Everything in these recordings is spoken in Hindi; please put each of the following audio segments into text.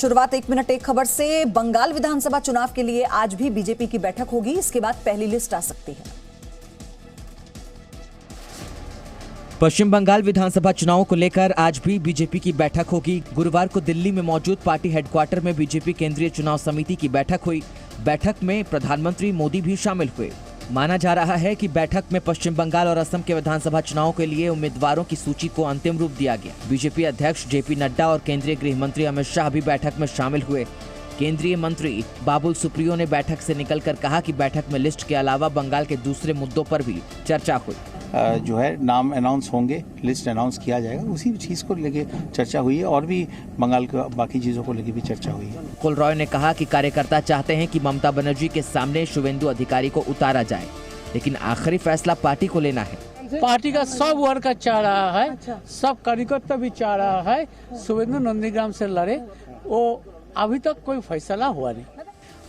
शुरुआत 1 मिनट 1 खबर से। बंगाल विधानसभा चुनाव के लिए आज भी बीजेपी की बैठक होगी। इसके बाद पहली लिस्ट आ सकती है। पश्चिम बंगाल विधानसभा चुनाव को लेकर आज भी बीजेपी की बैठक होगी। गुरुवार को दिल्ली में मौजूद पार्टी हेडक्वार्टर में बीजेपी केंद्रीय चुनाव समिति की बैठक हुई। बैठक में प्रधानमंत्री मोदी भी शामिल हुए। माना जा रहा है कि बैठक में पश्चिम बंगाल और असम के विधानसभा चुनाव के लिए उम्मीदवारों की सूची को अंतिम रूप दिया गया। बीजेपी अध्यक्ष जेपी नड्डा और केंद्रीय गृह मंत्री अमित शाह भी बैठक में शामिल हुए। केंद्रीय मंत्री बाबुल सुप्रियो ने बैठक से निकलकर कहा कि बैठक में लिस्ट के अलावा बंगाल के दूसरे मुद्दों पर भी चर्चा हुई। जो है नाम अनाउंस होंगे, लिस्ट अनाउंस किया जाएगा, उसी चीज़ को लेके चर्चा हुई है और भी बंगाल के बाकी चीज़ों को लेके भी चर्चा हुई है। कुल रॉय ने कहा कि कार्यकर्ता चाहते हैं कि ममता बनर्जी के सामने शुवेंदु अधिकारी को उतारा जाए, लेकिन आखिरी फैसला पार्टी को लेना है। पार्टी का सब वर्ग चाह रहा है, सब कार्यकर्ता भी चाह रहा है शुवेंदु नंदीग्राम से लड़े। वो अभी तक कोई फैसला हुआ नहीं।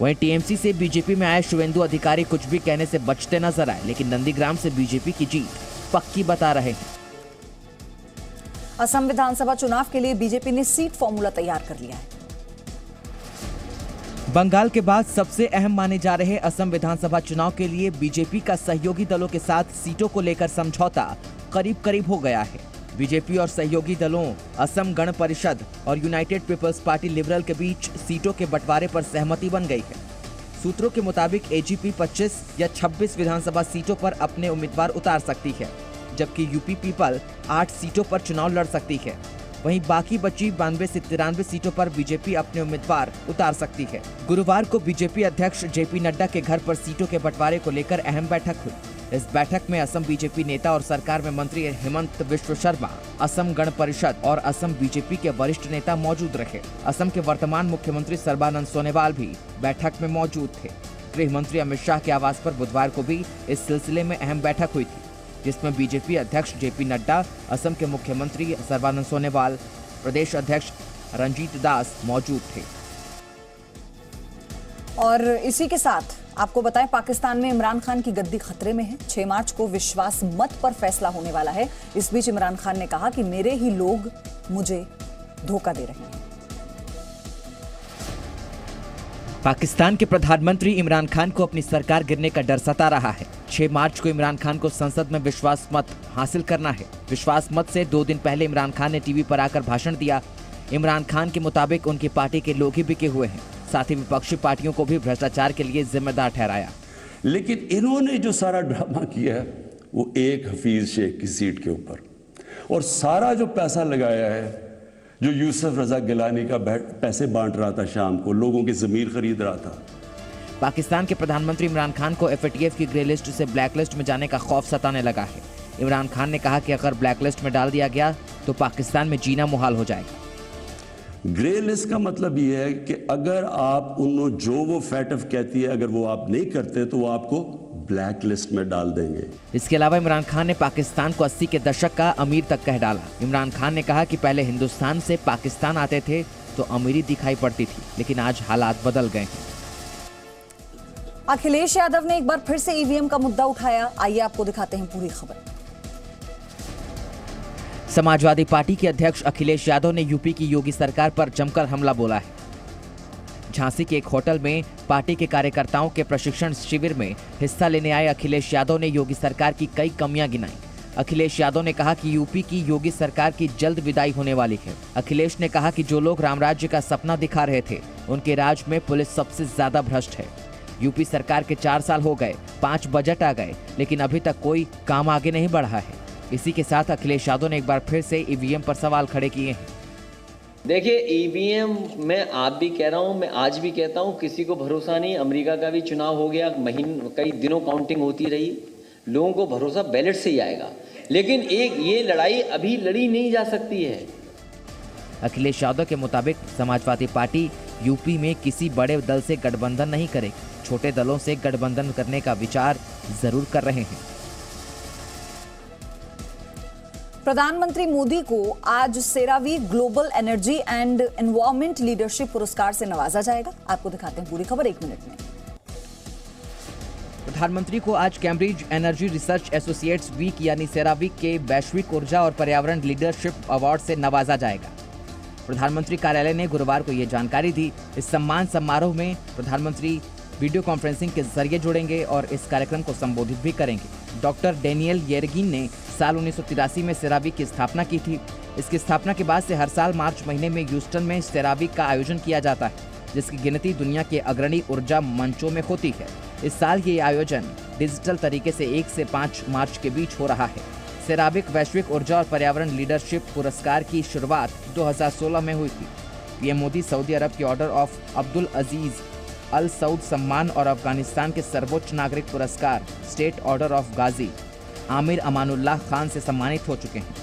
वहीं टीएमसी से बीजेपी में आए शुवेंदु अधिकारी कुछ भी कहने से बचते नजर आए, लेकिन नंदीग्राम से बीजेपी की जीत पक्की बता रहे हैं। असम विधानसभा चुनाव के लिए बीजेपी ने सीट फॉर्मूला तैयार कर लिया है। बंगाल के बाद सबसे अहम माने जा रहे असम विधानसभा चुनाव के लिए बीजेपी का सहयोगी दलों के साथ सीटों को लेकर समझौता करीब करीब हो गया है। बीजेपी और सहयोगी दलों असम गण परिषद और यूनाइटेड पीपल्स पार्टी लिबरल के बीच सीटों के बंटवारे पर सहमति बन गई है। सूत्रों के मुताबिक एजीपी 25 या 26 विधानसभा सीटों पर अपने उम्मीदवार उतार सकती है, जबकि यूपी पीपल 8 सीटों पर चुनाव लड़ सकती है। वहीं बाकी बची 92 से 93 सीटों पर बीजेपी अपने उम्मीदवार उतार सकती है। गुरुवार को बीजेपी अध्यक्ष जेपी नड्डा के घर पर सीटों के बंटवारे को लेकर अहम बैठक हुई। इस बैठक में असम बीजेपी नेता और सरकार में मंत्री हेमंत बिश्व शर्मा, असम गण परिषद और असम बीजेपी के वरिष्ठ नेता मौजूद रहे। असम के वर्तमान मुख्यमंत्री सर्बानंद सोनोवाल भी बैठक में मौजूद थे। गृह मंत्री अमित शाह के आवास पर बुधवार को भी इस सिलसिले में अहम बैठक हुई थी, जिसमें बीजेपी अध्यक्ष जेपी नड्डा, असम के मुख्यमंत्री सर्बानंद सोनोवाल, प्रदेश अध्यक्ष रंजीत दास मौजूद थे। और इसी के साथ आपको बताएं, पाकिस्तान में इमरान खान की गद्दी खतरे में है। 6 मार्च को विश्वास मत पर फैसला होने वाला है। इस बीच इमरान खान ने कहा कि मेरे ही लोग मुझे धोखा दे रहे हैं। पाकिस्तान के प्रधानमंत्री इमरान खान को अपनी सरकार गिरने का डर सता रहा है। 6 मार्च को इमरान खान को संसद में विश्वास मत हासिल करना है। विश्वास मत से 2 दिन पहले इमरान खान ने टीवी पर आकर भाषण दिया। इमरान खान के मुताबिक उनकी पार्टी के लोग ही बिके हुए हैं। साथ ही विपक्षी पार्टियों को भी भ्रष्टाचार के लिए जिम्मेदार ठहराया। लेकिन इन्होंने जो सारा ड्रामा किया है वो एक हफीज शेख की सीट के ऊपर, और सारा जो पैसा लगाया है, जो यूसुफ रजा गिलानी का पैसे बांट रहा था, शाम को लोगों की जमीर खरीद रहा था। पाकिस्तान के प्रधानमंत्री इमरान खान को एफएटीएफ की ग्रे लिस्ट से ब्लैक लिस्ट में जाने का खौफ सताने लगा है। इमरान खान ने कहा कि अगर ब्लैक लिस्ट में डाल दिया गया तो पाकिस्तान में जीना मुहाल हो जाएगा। ग्रे लिस्ट का मतलब ये है कि अगर आप उन्होंने जो वो फैटफ कहती है, अगर वो आप नहीं करते तो वो आपको ब्लैक लिस्ट में डाल देंगे। इसके अलावा इमरान खान ने पाकिस्तान को 80 के दशक का अमीर तक कह डाला। इमरान खान ने कहा कि पहले हिंदुस्तान से पाकिस्तान आते थे तो अमीरी दिखाई पड़ती थी, लेकिन आज हालात बदल गए हैं। अखिलेश यादव ने एक बार फिर से ईवीएम का मुद्दा उठाया। आइए आपको दिखाते हैं पूरी खबर। समाजवादी पार्टी के अध्यक्ष अखिलेश यादव ने यूपी की योगी सरकार पर जमकर हमला बोला है। झांसी के एक होटल में पार्टी के कार्यकर्ताओं के प्रशिक्षण शिविर में हिस्सा लेने आए अखिलेश यादव ने योगी सरकार की कई कमियां गिनाई। अखिलेश यादव ने कहा कि यूपी की योगी सरकार की जल्द विदाई होने वाली है। अखिलेश ने कहा कि जो लोग रामराज्य का सपना दिखा रहे थे, उनके राज में पुलिस सबसे ज्यादा भ्रष्ट है। यूपी सरकार के 4 साल हो गए, 5 बजट आ गए, लेकिन अभी तक कोई काम आगे नहीं बढ़ा है। इसी के साथ अखिलेश यादव ने एक बार फिर से ईवीएम पर सवाल खड़े किए हैं। देखिए, ईवीएम मैं आप भी कह रहा हूं, मैं आज भी कहता हूं, किसी को भरोसा नहीं। अमेरिका का भी चुनाव हो गया, कई दिनों काउंटिंग होती रही, लोगों को भरोसा बैलेट से ही आएगा, लेकिन एक ये लड़ाई अभी लड़ी नहीं जा सकती है। अखिलेश यादव के मुताबिक समाजवादी पार्टी यूपी में किसी बड़े दल से गठबंधन नहीं करेगी, छोटे दलों से गठबंधन करने का विचार जरूर कर रहे हैं। प्रधानमंत्री मोदी को आज CERAWeek global energy and environment leadership पुरस्कार से नवाजा जाएगा। आपको दिखाते हैं पूरी खबर 1 मिनट में। प्रधानमंत्री को आज Cambridge Energy Research Associates Week यानी सेरावीक के वैश्विक ऊर्जा और पर्यावरण लीडरशिप अवार्ड से नवाजा जाएगा। प्रधानमंत्री कार्यालय ने गुरुवार को ये जानकारी दी। इस सम्मान समारोह में प्रधानमंत्री वीडियो कॉन्फ्रेंसिंग के जरिए जुड़ेंगे और इस कार्यक्रम को संबोधित भी करेंगे। डॉक्टर डेनियल येरगिन ने साल 1983 में सेरावीक की स्थापना की थी। इसकी स्थापना के बाद से हर साल मार्च महीने में ह्यूस्टन में सेरावीक का आयोजन किया जाता है, जिसकी गिनती दुनिया के अग्रणी ऊर्जा मंचों में होती है। इस साल ये आयोजन डिजिटल तरीके से 1 से 5 मार्च के बीच हो रहा है। सेरावीक वैश्विक ऊर्जा और पर्यावरण लीडरशिप पुरस्कार की शुरुआत 2016 में हुई थी। पीएम मोदी सऊदी अरब के ऑर्डर ऑफ अब्दुल अजीज अल सऊद सम्मान और अफगानिस्तान के सर्वोच्च नागरिक पुरस्कार स्टेट ऑर्डर ऑफ गाजी आमिर अमानुल्लाह खान से सम्मानित हो चुके हैं।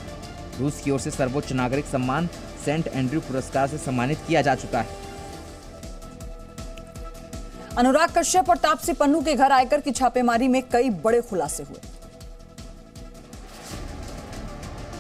रूस की ओर से सर्वोच्च नागरिक सम्मान सेंट एंड्रयू पुरस्कार से सम्मानित किया जा चुका है। अनुराग कश्यप और तापसी पन्नू के घर आयकर की छापेमारी में कई बड़े खुलासे हुए।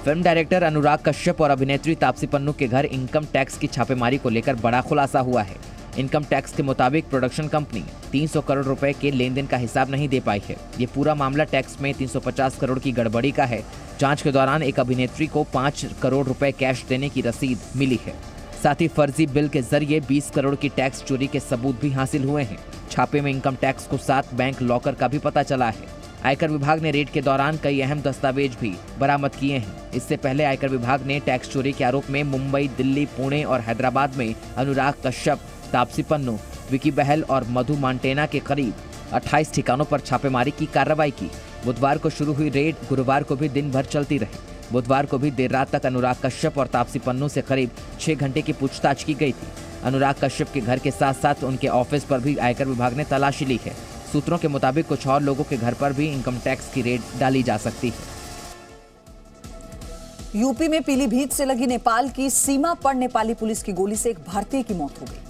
फिल्म डायरेक्टर अनुराग कश्यप और अभिनेत्री तापसी पन्नू के घर इनकम टैक्स की छापेमारी को लेकर बड़ा खुलासा हुआ है। इनकम टैक्स के मुताबिक प्रोडक्शन कंपनी 300 करोड़ रुपए के लेन देन का हिसाब नहीं दे पाई है। ये पूरा मामला टैक्स में 350 करोड़ की गड़बड़ी का है। जांच के दौरान एक अभिनेत्री को 5 करोड़ रुपए कैश देने की रसीद मिली है। साथ ही फर्जी बिल के जरिए 20 करोड़ की टैक्स चोरी के सबूत भी हासिल हुए हैं। छापे में इनकम टैक्स को 7 बैंक लॉकर का भी पता चला है। आयकर विभाग ने रेड के दौरान कई अहम दस्तावेज भी बरामद किए हैं। इससे पहले आयकर विभाग ने टैक्स चोरी के आरोप में मुंबई, दिल्ली, पुणे और हैदराबाद में अनुराग कश्यप, तापसी पन्नू, विकी बहल और मधु मांटेना के करीब 28 ठिकानों पर छापेमारी की कार्रवाई की। बुधवार को शुरू हुई रेड गुरुवार को भी दिन भर चलती रही। बुधवार को भी देर रात तक अनुराग कश्यप और तापसी पन्नू से करीब 6 घंटे की पूछताछ की गई थी। अनुराग कश्यप के घर के साथ साथ उनके ऑफिस पर भी आयकर विभाग ने तलाशी ली है। सूत्रों के मुताबिक कुछ और लोगों के घर पर भी इनकम टैक्स की रेड डाली जा सकती है। यूपी में पीलीभीत से लगी नेपाल की सीमा पर नेपाली पुलिस की गोली से एक भारतीय की मौत हो गई।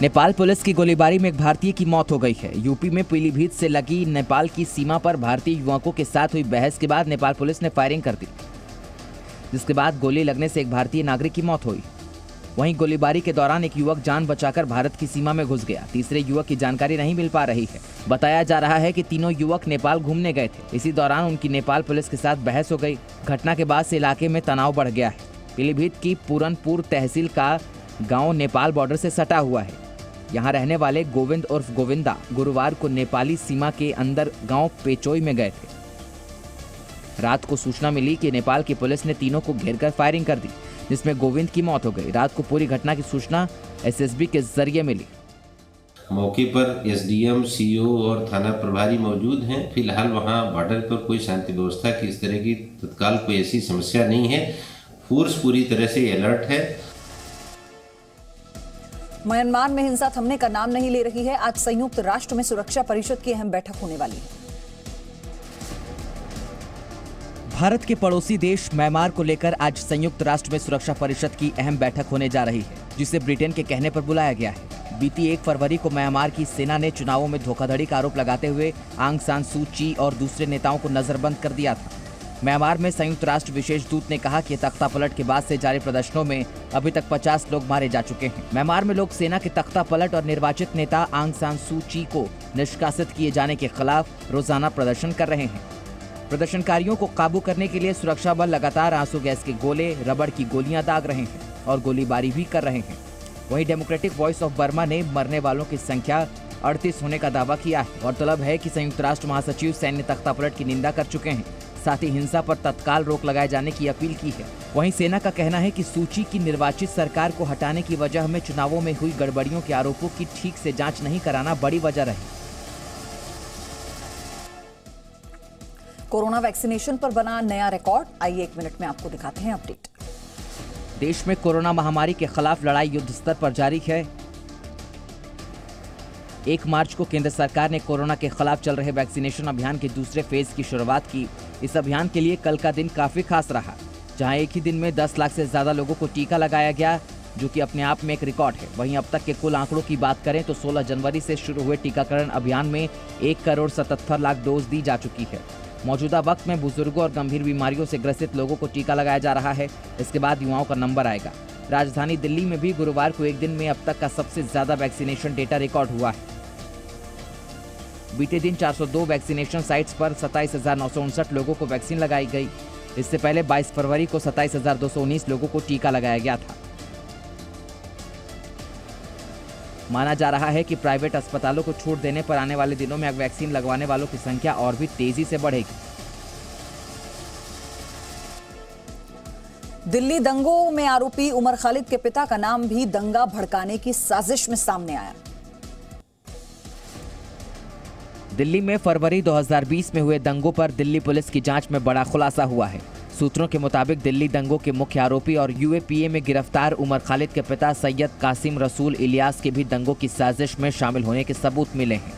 नेपाल पुलिस की गोलीबारी में एक भारतीय की मौत हो गई है। यूपी में पीलीभीत से लगी नेपाल की सीमा पर भारतीय युवकों के साथ हुई बहस के बाद नेपाल पुलिस ने फायरिंग कर दी, जिसके बाद गोली लगने से एक भारतीय नागरिक की मौत हुई। वहीं गोलीबारी के दौरान एक युवक जान बचाकर भारत की सीमा में घुस गया। तीसरे युवक की जानकारी नहीं मिल पा रही है। बताया जा रहा है कि तीनों युवक नेपाल घूमने गए थे। इसी दौरान उनकी नेपाल पुलिस के साथ बहस हो गई। घटना के बाद से इलाके में तनाव बढ़ गया है। पीलीभीत की पूरनपुर तहसील का गाँव नेपाल बॉर्डर से सटा हुआ है। यहाँ रहने वाले गोविंद उर्फ गोविंदा गुरुवार को नेपाली सीमा के अंदर गांव पेचोई में गए थे। रात को सूचना मिली कि नेपाल की पुलिस ने तीनों को घेरकर फायरिंग कर दी, जिसमें गोविंद की मौत हो गई। रात को पूरी घटना की सूचना एसएसबी के जरिए मिली। मौके पर एसडीएम, सीओ और थाना प्रभारी मौजूद हैं। फिलहाल वहां बॉर्डर पर कोई शांति व्यवस्था की इस तरह की तत्काल कोई ऐसी समस्या नहीं है। फोर्स पूरी तरह से अलर्ट है। म्यांमार में हिंसा थमने का नाम नहीं ले रही है। आज संयुक्त राष्ट्र में सुरक्षा परिषद की अहम बैठक होने वाली है। भारत के पड़ोसी देश म्यांमार को लेकर आज संयुक्त राष्ट्र में सुरक्षा परिषद की अहम बैठक होने जा रही है, जिसे ब्रिटेन के कहने पर बुलाया गया है। बीती 1 फरवरी को म्यांमार की सेना ने चुनावों में धोखाधड़ी का आरोप लगाते हुए आंग सान सू ची और दूसरे नेताओं को नजरबंद कर दिया था। म्यांमार में संयुक्त राष्ट्र विशेष दूत ने कहा कि तख्तापलट के बाद से जारी प्रदर्शनों में अभी तक 50 लोग मारे जा चुके हैं। म्यांमार में लोग सेना के तख्तापलट और निर्वाचित नेता आंग सान सू ची को निष्कासित किए जाने के खिलाफ रोजाना प्रदर्शन कर रहे हैं। प्रदर्शनकारियों को काबू करने के लिए सुरक्षा बल लगातार आंसू गैस के गोले, रबड़ की गोलियां दाग रहे हैं और गोलीबारी भी कर रहे हैं। वहीं डेमोक्रेटिक वॉइस ऑफ बर्मा ने मरने वालों की संख्या 38 होने का दावा किया है। गौरतलब है कि संयुक्त राष्ट्र महासचिव सैन्य तख्तापलट की निंदा कर चुके हैं। साथ ही हिंसा पर तत्काल रोक लगाए जाने की अपील की है। वहीं सेना का कहना है कि सूची की निर्वाचित सरकार को हटाने की वजह में चुनावों में हुई गड़बड़ियों के आरोपों की ठीक से जांच नहीं कराना बड़ी वजह रही। कोरोना वैक्सीनेशन पर बना नया रिकॉर्ड। आइए 1 मिनट में आपको दिखाते हैं अपडेट। देश में कोरोना महामारी के खिलाफ लड़ाई युद्ध स्तर पर जारी है। 1 मार्च को केंद्र सरकार ने कोरोना के खिलाफ चल रहे वैक्सीनेशन अभियान के दूसरे फेज की शुरुआत की। इस अभियान के लिए कल का दिन काफी खास रहा, जहां एक ही दिन में 10 लाख से ज्यादा लोगों को टीका लगाया गया, जो कि अपने आप में एक रिकॉर्ड है। वहीं अब तक के कुल आंकड़ों की बात करें तो 16 जनवरी से शुरू हुए टीकाकरण अभियान में 1,77,00,000 डोज दी जा चुकी है। मौजूदा वक्त में बुजुर्गों और गंभीर बीमारियों से ग्रसित लोगों को टीका लगाया जा रहा है। इसके बाद युवाओं का नंबर आएगा। राजधानी दिल्ली में भी गुरुवार को एक दिन में अब तक का सबसे ज्यादा वैक्सीनेशन डेटा रिकॉर्ड हुआ है। बीते दिन 402 वैक्सीनेशन साइट्स पर 27,959 लोगों को वैक्सीन लगाई गई। इससे पहले 22 फरवरी को 27,219 लोगों को टीका लगाया गया था। माना जा रहा है कि प्राइवेट अस्पतालों को छूट देने पर आने वाले दिनों में वैक्सीन लगवाने वालों की संख्या और भी तेजी से बढ़ेगी। दिल्ली दंगों में आरोपी उमर खालिद के पिता का नाम भी दंगा भड़काने की साजिश में सामने आया। दिल्ली में फरवरी 2020 में हुए दंगों पर दिल्ली पुलिस की जांच में बड़ा खुलासा हुआ है। सूत्रों के मुताबिक दिल्ली दंगों के मुख्य आरोपी और यूएपीए में गिरफ्तार उमर खालिद के पिता सैयद कासिम रसूल इलियास के भी दंगों की साजिश में शामिल होने के सबूत मिले हैं।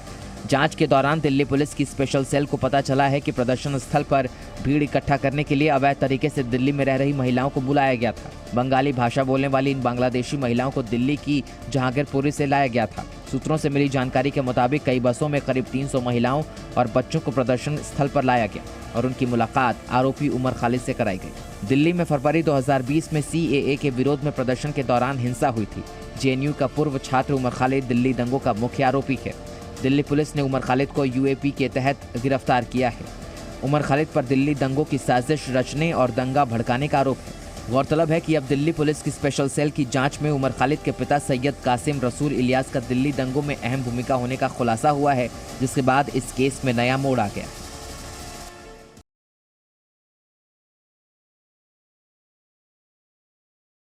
जांच के दौरान दिल्ली पुलिस की स्पेशल सेल को पता चला है कि प्रदर्शन स्थल पर भीड़ इकट्ठा करने के लिए अवैध तरीके से दिल्ली में रह रही महिलाओं को बुलाया गया था। बंगाली भाषा बोलने वाली इन बांग्लादेशी महिलाओं को दिल्ली की जहांगीरपुरी से लाया गया था। सूत्रों से मिली जानकारी के मुताबिक कई बसों में करीब 300 महिलाओं और बच्चों को प्रदर्शन स्थल पर लाया गया और उनकी मुलाकात आरोपी उमर खालिद से कराई गई। दिल्ली में फरवरी 2020 में सीएए के विरोध में प्रदर्शन के दौरान हिंसा हुई थी। जेएनयू का पूर्व छात्र उमर खालिद दिल्ली दंगों का मुख्य आरोपी है। दिल्ली पुलिस ने उमर खालिद को यूएपी के तहत गिरफ्तार किया है। उमर खालिद पर दिल्ली दंगों की साजिश रचने और दंगा भड़काने का आरोप है। गौरतलब है कि अब दिल्ली पुलिस की स्पेशल सेल की जांच में उमर खालिद के पिता सैयद कासिम रसूल इलियास का दिल्ली दंगों में अहम भूमिका होने का खुलासा हुआ है, जिसके बाद इस केस में नया मोड़ आ गया।